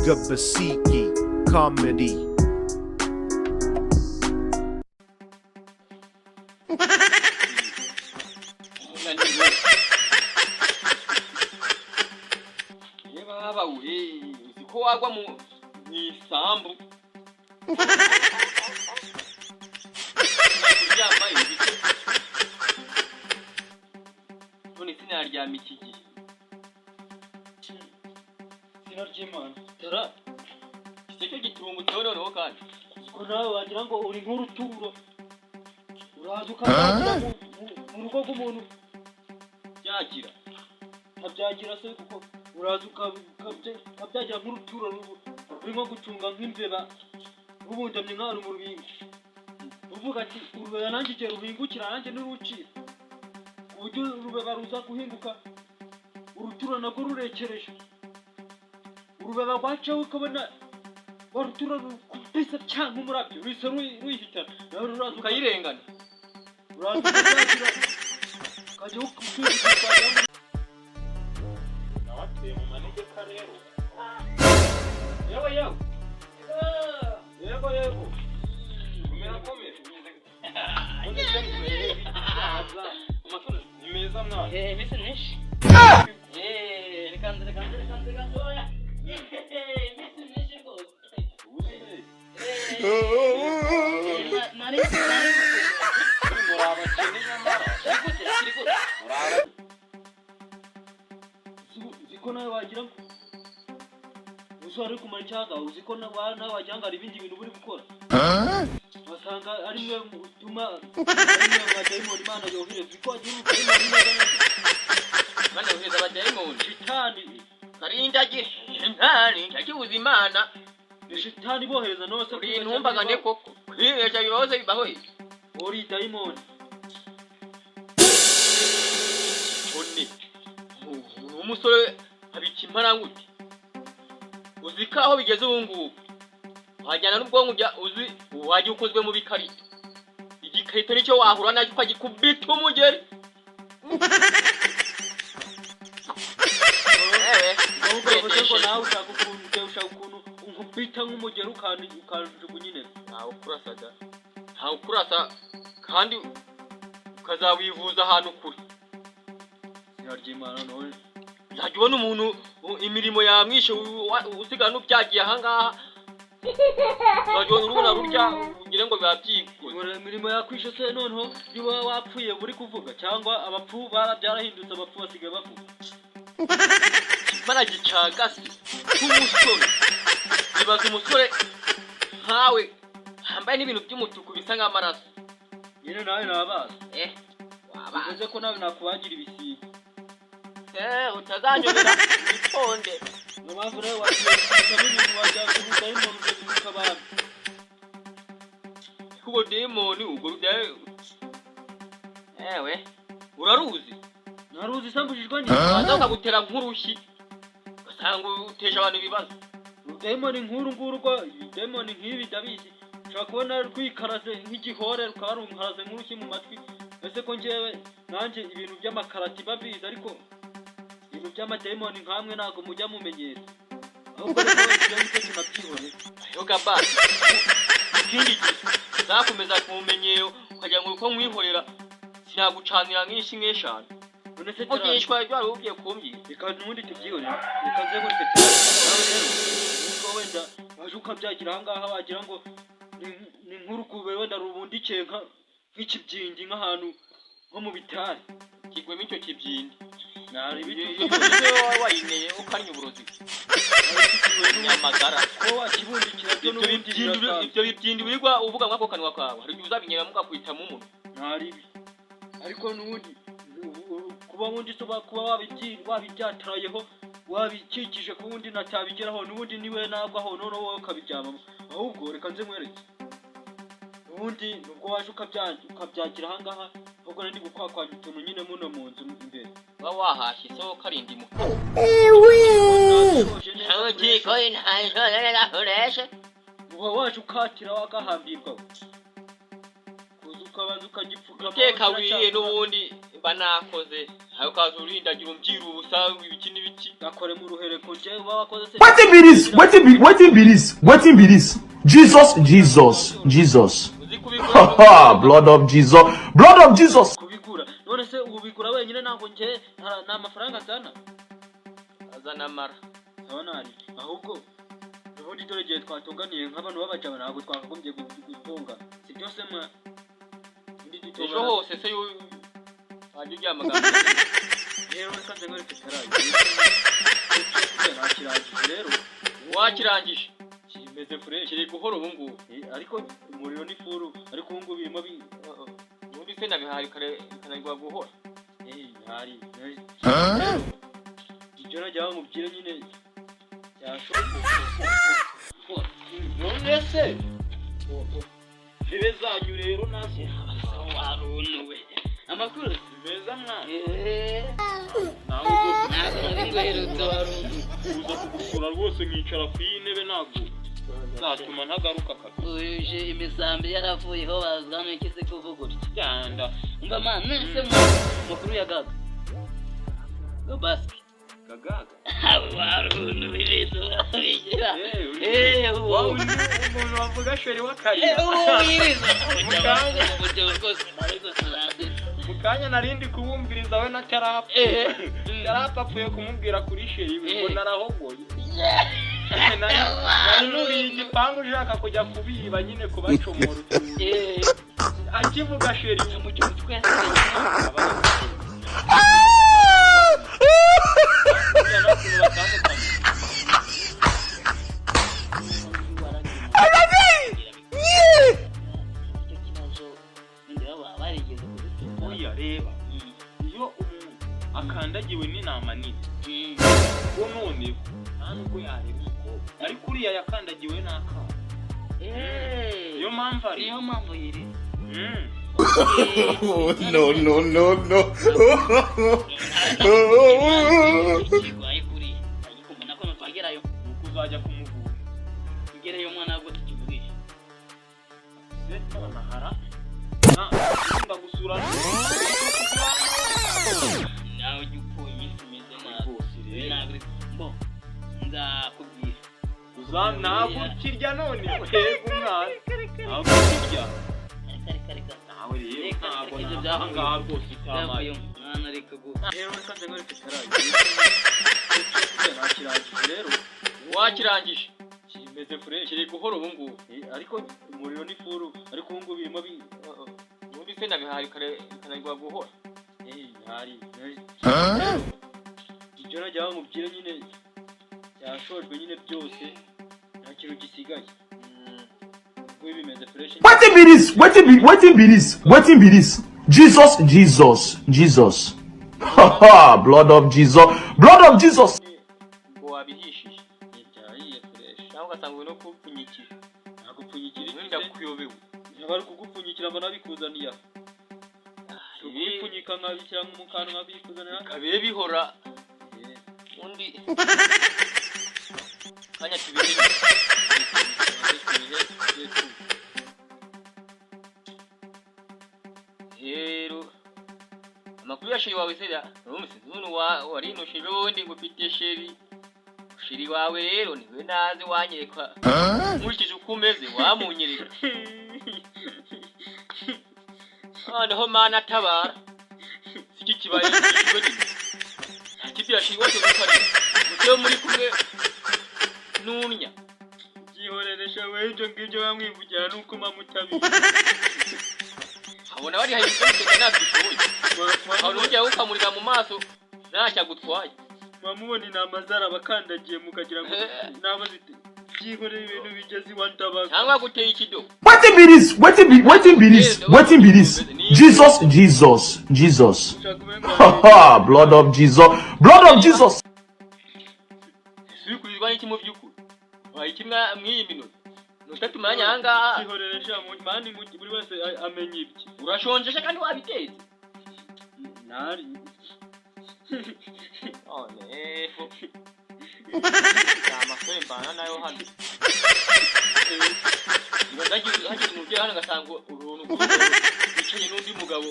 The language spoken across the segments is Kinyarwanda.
Basiki Comedy. Baba we uziko wagwa mu isambu kuryama ibiki none sinaryama iki gihe sinaryimana tara icyo gitumbutseho noneho kandi ko nawe wagira ngo uri nk'uruturo uraza ukagira mu rugo rw'umuntu byagira ntabyagira se kuko uraza ukabyagira nk'uruturo urimo gucunga nk'imbeba rubundamye nk'ahantu mu rubingo uvuga ati urubeba nanjye igihe ruhingukira nanjye n'urucira ku buryo urubeba ruza guhinguka uruturo nabwo rurekereje urubeba rwacaho ukabona waruturo rukubise cyangwa umurabyo ruhise ruyihitana nawe ruraza ukayirengana uraza ukabyagira ukajya ukubwira nawatuye mu manegeka rero yewe yego kumera komera ni meza mwana bise nishi rekanze oya bise nishi rwose nari muraba cyane nyamara muraba uziko nawe wagira ngo uzari kumara icyaga uziko nawe wagira ngo hari ibindi bintu buri gukora wasanga ari mwe mutuma abadayimoni Imana yohereza uziko wagira Imana yohereza abadayimoni shitani karindage shitani cyakibuza Imana shitani bohereza nose uri ntumbagane koko kwihesha bibose bibaho uri dayimoni Oni umusore abikimara nguti uzika aho bigeze ubu ngubu wajyana n'ubwonko bya uzi waje ukozwe mu bikarito igikarito nicyo wahura nacyo ukagikubita umugeri ubwo nawe ushaka ukuntu unkubita nk'umugeri ukajugunyine ntawe ukurasa kandi ukazawivuza ahantu kure sinaryimana none uzajya ubona umuntu imirimo yamwishe usigara n'ubyagiye ahangaha uzajya ubona urubona rurya ugire ngo biba byikoze imirimo yakwishe se noneho niba wapfuye buri kuvuga cyangwa abapfu byarahindutse abapfu basigaye bavuga imana gicagase nk'umusore ibaza umusore nkawe hambaye n'ibintu by'umutuku bisa nk'amaraso nyine nawe nabaza wabaza bivuze ko nawe nakubagira ibisiga utazanyobera itonde mpamvu rero wagiye gusaba ibintu wajya kuvuga y'umuntu ugabibuka abantu ubwo dayimoni ubwo ewe uraruzi naruzi sambujijwe nyine waza ukagutera nk'urushyi ugasanga uteje abantu ibibazo dayimoni nkuru ngurwa dayimoni nk'ibi ndabizi ushobora kubona rwikaraze nk'igihore rukaba rumukaraze nk'urushyi mu matwi ese ko njyewe nanjye ibintu by'amakarati babizi ariko ibintu by'amadayimoni nkamwe ntabwo mujya mumenyera ahubwo rero ibyo ngibyo tunabyihorera yoga basi ikindi gihe uzakomeza kumumenyeyo ukagira ngo uko mwihorera sinagucanira nk'inshi nk'eshanu none se uvugishwa ibyo wari ugiye kumbwira reka n'ubundi tubyihorera reka nze muri nawe rero nubwo wenda waje ukabyagira ahangaha wagira ngo ni nk'urugube wenda rubundikiye nk'ikibyindi nk'ahantu nko mu bitari kigwemo icyo kibyindi nari ibyo wayineye ukanya uburozi nyamagara ko wakibundikira byo n'ubundi ibyo bibyindi wirirwa uvuga mwako kanwa kawe hari igihe uzabinyeramo ugakwitamo umuntu ntaribi ariko n'ubundi kuba wundi kuba wabibyatarayeho wabikikije ku wundi natabigeraho n'ubundi niwe nagwaho noneho wowe ukabiryamamo ahubwo reka nze mwereke ubundi nubwo waje ukabyagira ahangaha ahubwo nari gukwakwanya utuntu nyine muno mu nzu imbere uba wahashye so karindi mu uba waje ukatira wagahambirwa ukabanza ukagipfuka uteka wiriye n'ubundi banakoze ayo kaza urindagira umbyirusa ibiki n'ibiki gakore mu ruhereko je bakoze se Wetin be this? Wetin be this? Jesus. uzi kubikora Ha blood of Jesus. kubigura none se ubigura wenyine ntabwo nje nta mafaranga nzana azana mara abana ahubwo ubundi dore gihe twatunganiye nk'abantu b'abajama ntabwo twakagombye gutunga si byose mwa ejo hose se wajya uryamagambo rero reka nze ngore peterayi nakirangije rero wakirangije kimeze fresh kiri guhora ubu ngubu ariko umuriro ni furu ariko ubu ngubu birimo ubundi se nabihaye kananirwa guhora ntari ibyo najya bamubwira nyine none se bibe zanyu rero nazo warunuwe amakuru meza mwana nawe ntabwo warunu uza kugusura rwose nkicara ku y'intebe ntabwo zatuma ntagaruka kabisa uje imisambi yaravuyeho bazana ikize kuvuga utyo cyanda umva man nese mukuru ya gaga gabaski gagaga warunu bibizo bigira umuntu wavuga sheri wakari mukanya narindi kubumviriza we na Karapa apfuye kumubwira kuri sheri ngo narahogoye nari igipangu ushaka kujya kubiba nyine kubacomora akivuga sheri mu cyo twese reba iyo umuntu akandagiwe n'inama nini ko none nta nubwo yareba umukobwa ariko uriya yakandagiwe n'akana iyo mpamvu yiri No. nuko uzajya kumuvura igereyo mwana ntabwo tukivugisha nahara ndagusura nawe ujya upfuye imeze nabi ntabwo bo nzakubwira ntabwo ukirya none uhega umwana ntabwo ukirya reka nawe rero ntabwo nahangaha rwose utamaye mwana reka go rero reka nze ngore peterayi nakirangije rero wakirangije kimeze fresh kiri guhora ubu ngubu ariko umuriro ni furu ariko ubu ngubu birimo ubundi se nabihaye kananirwa guhora ntari ibyo najya bamubwira nyine yashojwe nyine byose nta kintu gisigaye ubwo bimeze fresh Wetin be this? Jesus. Ha blood of Jesus. ngo wabihishije byahiye fresh cyangwa ugasanga no kupfunyikira nagupfunyikira ubundi ndakuyobewe bari kugupfunyikira mbona bikuzaniye kubipfunyika nkabishyira mu kantu nkabikuzanira kabiye bihora undi kanya tubiri rero amakuru ya sheri wawe sera none warinushije ubundi ngo ufite sheri wawe rero niwe nazi wanyereka nkurikije uko umeze wamunyereka noneho mana atabara siki kibaye ikigo kibya shingwa cyo gukora mucyo muri kumwe nunya gihoreresha we ibyo ngibyo bamwivugira nuko mamutabi abona bari hayiko ndetse nabyishoboye aho nujya ukamurira mu maso ntacya gutwaye mwamubona inama zarabakandagiye mukagira ngo nabo byihoreye ibintu bigeze iwandabaga cyangwa guteye ikido Wetin be this? Jesus. Ha blood of Jesus. Suri kurizwa n'iki mu byukuri wayikimwa mwiyi minota nutatu mwanya hanga gihoreresha mani buri wese amenye ibye urashonjesha kandi wabiteze nari nefo amafembana nayo hano hagize umubyeyi hano agasanga uruntu wicaranye n'undi mugabo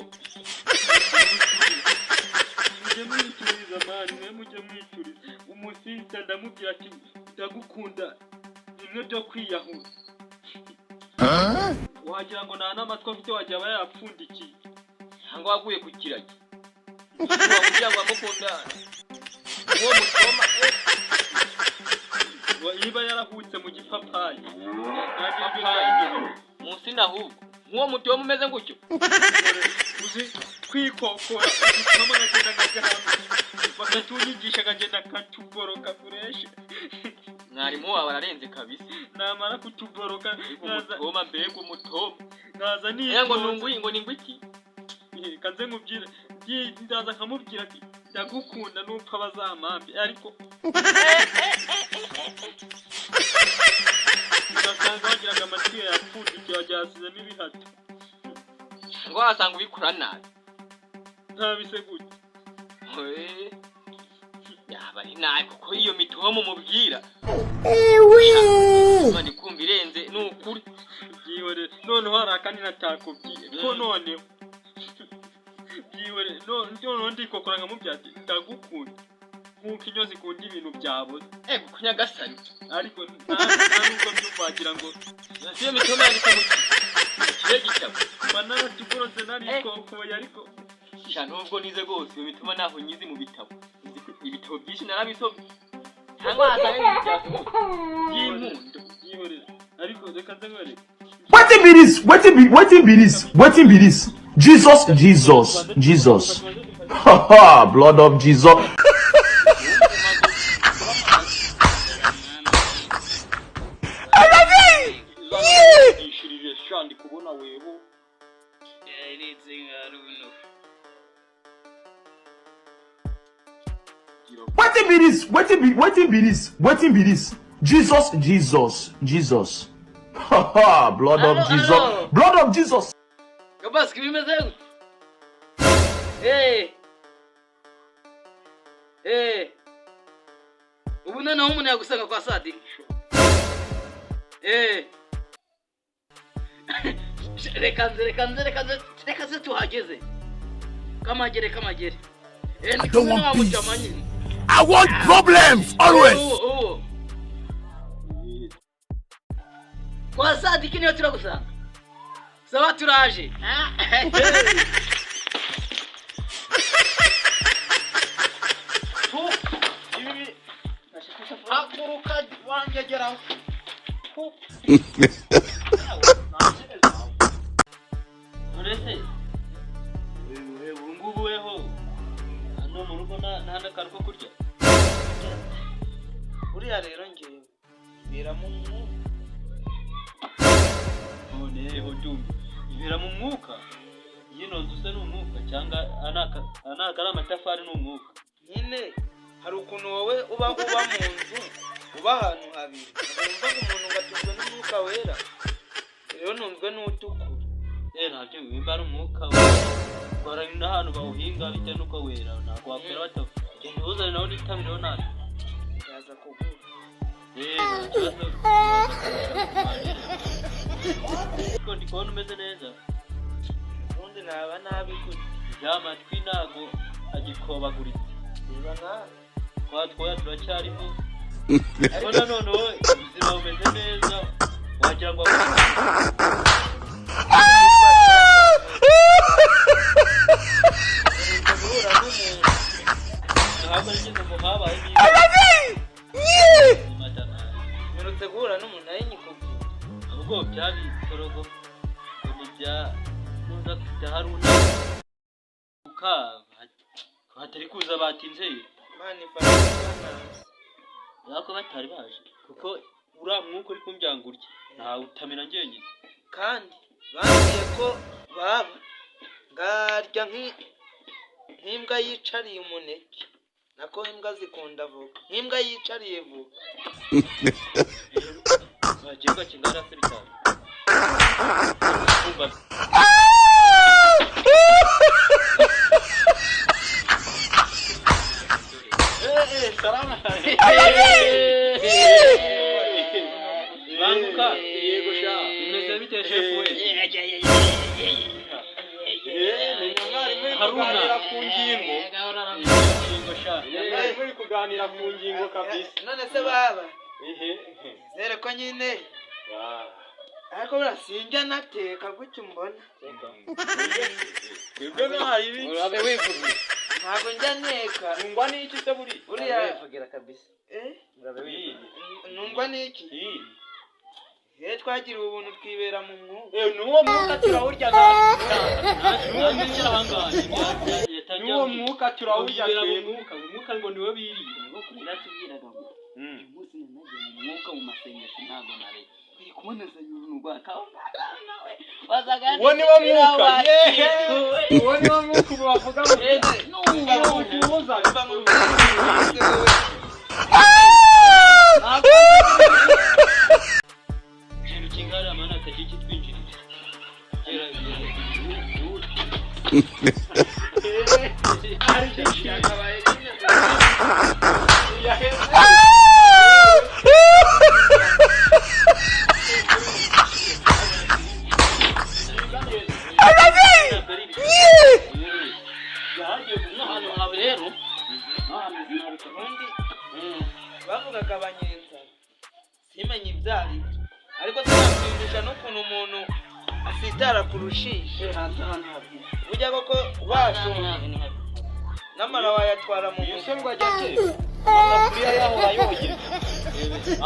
mujye mwicuriza mani mwe mujye mwicuriza umusista ndamubwira ati ndagukunda bimwe byo kwiyahura wagira ngo nta n'amatwi afite wagira aba yapfundikiye cyangwa waguye ku kiragi kugira ngo amukundana uwo mutoma niba yarahutse mu gipapayi munsi nahubwo nk'uwo mutoma umeze gutyo uzi kwikokora igitoma agenda nkajyana bakatunyigisha akagenda akatuboroka fureshi mwarimu wawe ararenze kabisa namara kutuboroka umutoma mbega umutoma naza ngo nunguye ngo ningwiki kanze nkubwira ndaza nkamubwira ati ndagukunda n'upfa bazamambe ariko ugasanga wagiraga amatwi yapfundikiye wagira hasizemo ibihato ngo wasanga ubikora nabi ntabise gutya yaba ari nabi kuko iyo mitomo mubwira mani kumva irenze ni ukuri byihorere noneho hari akandi natakubwiye ko noneho byihorere noneho ndikokora nkamubwira ati ndagukunda nk'uko inyo zikunda ibintu byaboze ku nyagasani ariko nta nubwo byumvagira ngo iyo mitomo yanditse mu kihe gitabo mba naratukorose narikokoye ariko nubwo nize rwose iyo mitoma ntaho nyizi mu bitabo ibitabo byinshi narabisomye cyangwa hasanga ibintu byasohoka by'inkundo byihorere ariko reka nze nkwereke Wetin be this? Wetin be this? Jesus. Haha, blood of Jesus. shandi kubona weho Wetin be this? Jesus. Haha, blood of Jesus. Blood of Jesus. Gabas bimeze gute? Ubu noneho umuntu yagusanga kwa Sadi. Reka nze tuhageze. Kamagere. I don't want peace. I want problems always. Kwa Sadi kiniyo turagusanga. Sawa turaje. Hakuruka wangegeraho. uretse ubungubu weho hano mu rugo nta n'akantu ko kurya uriya rero ngewe ibera mu mwuka noneho dumva ibera mu mwuka yino nzu se ni umwuka cyangwa anaka ari amatafari ni umwuka nyine hari ukuntu wowe uba mu nzu uba ahantu habiri ugomba umuntu ugatuzwe n'umwuka wera rero ntunzwe n'utukura ntabyo wimba ari umwuka wera barani n'ahantu bawuhinga bitewe n'uko wera ntabwo wakwera batavu genda uzane nawe nitabireho nabi yaza kugura ariko ndi kubona umeze neza ubundi naba nabi gutya ibyamatwi ntago agikobaguritse reba nkawe twatwoya turacyarimo ariko nanone wowe ubuzima bumeze neza wagira ngo mperutse guhura n'umuntu ari nyikubwira ahubwo byari korogo ibya nuza kujya haruna ukaba hatari kuza batinze mani banazi ariko batari baje kuko uriya mwuka uri kumbyangurya ntawe utamera njyenyine kandi bambwiye ko baba ngarya nk'imbwa yicariye umuneke nako imbwa zikunda vuba nk'imbwa yicariye vuba bagiye gakingana se bitanu salama banguka yego sha imeze bite shefu we tuganira ku ngingo kabisa. none se baba Ehe. zere ko nyine ariko barasinjya nateka gutyo mbona Twebwe ntayi biki. urabe wivugira ntabwo njya nteka Nungwa n'iki se buri? buriya wivugira kabisa urabe wivugira nungwa n'iki twagiriwe ubuntu twibera mu mwuka Nuwo mwuka turawurya Nuwo mwuka turawurya umwuka ngo niwe birira natubwiraga ngo uyu munsi nanagiye mu mwuka mu masengesho ntabwo nari kuboneza y'ubuntu bwa kawe nawe wazaga Uwo niwo mwuka Uwo niwo mwuka ubu bavuga ngo nuwuza biva mu rwego ikintu kingana amana atagiye kitwinjirira bavugaga abanyenza simenye ibyari ariko sinakwimbisha n'ukuntu umuntu asitara ku rushishi ujya koko basho n'amara wayatwara mu Yose ngo ajya ateka amasafuriya yahora yogeje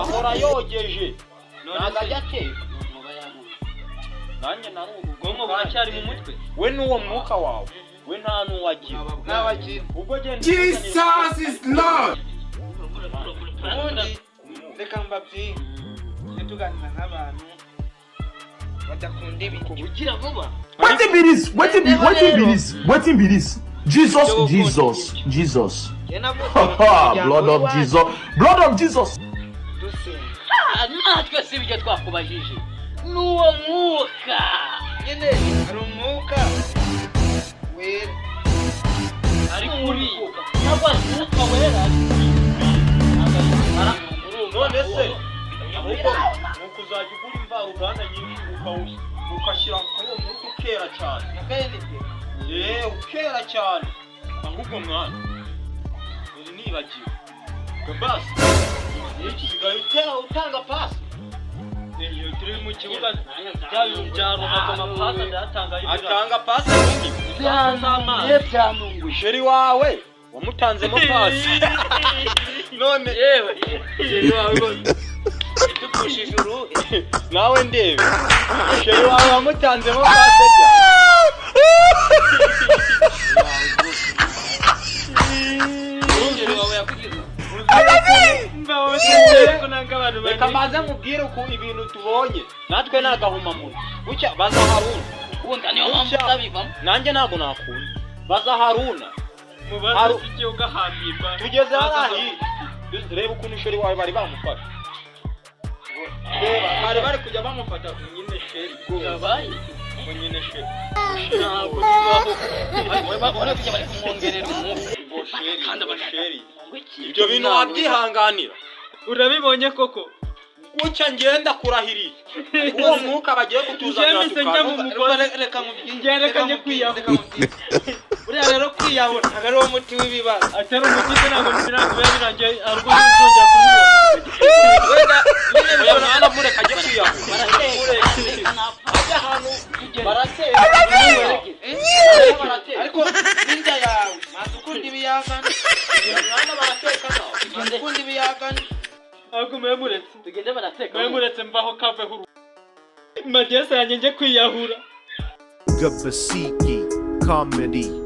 ahora yogeje ntabwo ajya ateka nanjye nari ubwonko buracyari mu mutwe we n'uwo mwuka wawe we nta n'uwagira n'abagira ubwo genda Jesus is Lord. ubundi reka mbabwire ntituganira n'abantu badakunda ibiryo ugira vuba Wetin be this? Wetin be this? Wetin be this? Jesus. Blood of Jesus. Blood of Jesus. dusenga natwe si ibyo twakubajije n'uwo mwuka nyine hari umwuka wera ariko uriya cyangwa umwuka wera none se ahubwo nuko uzajya ugura imvaruganda nyinshi ugashyira kuri uwo mwuka ukera cyane ukera cyane ahubwo mwana uri nibagiwe basi usigaye utanga pasi iyo turi mu kibuga bya ruhago amapasi atanga pasi nini byanunguye sheri wawe wamutanzemo pasi none yewe dukushije uruhu nawe ndebe sheri wawe wamutanzemo pasi urugero wawe yakugize reka maze nkubwire uko ibintu tubonye natwe ni agahomamunwa bucya baza Haruna ubundi niyo mpamvu utabivamo nanjye ntabwo nakunda baza Haruna mubaze icyo ugahambirwa tugeze hariya reba ukuntu sheri wawe bari bamufashe bari bari kujya bamufata nyine sheri yabaye nyine sheri ntabwo bibaho urabona ko bari kumwongerera umwuka sheri ibyo bintu wabyihanganira urabibonye koko gutya ngenda kurahiriye uwo mwuka bagiye kutuzanira reka njye kwiyahura buriya rero kwiyahura ntabwo ari wo muti w'ibibazo atari umukize ntabwo biba birangiye ariko ntuzongera kumubona oya mwana mureka ajye kwiyahura ajya ahantu baratera ariko n'inda yawe maze ukunda ibiyagana mwana barateka nawe maze ukunda ibiyagana ahubwo muyamuretse tugende barateka muyamuretse mvaho kaveho uruhu magese yanjye njye kwiyahura Gabasiki comedy.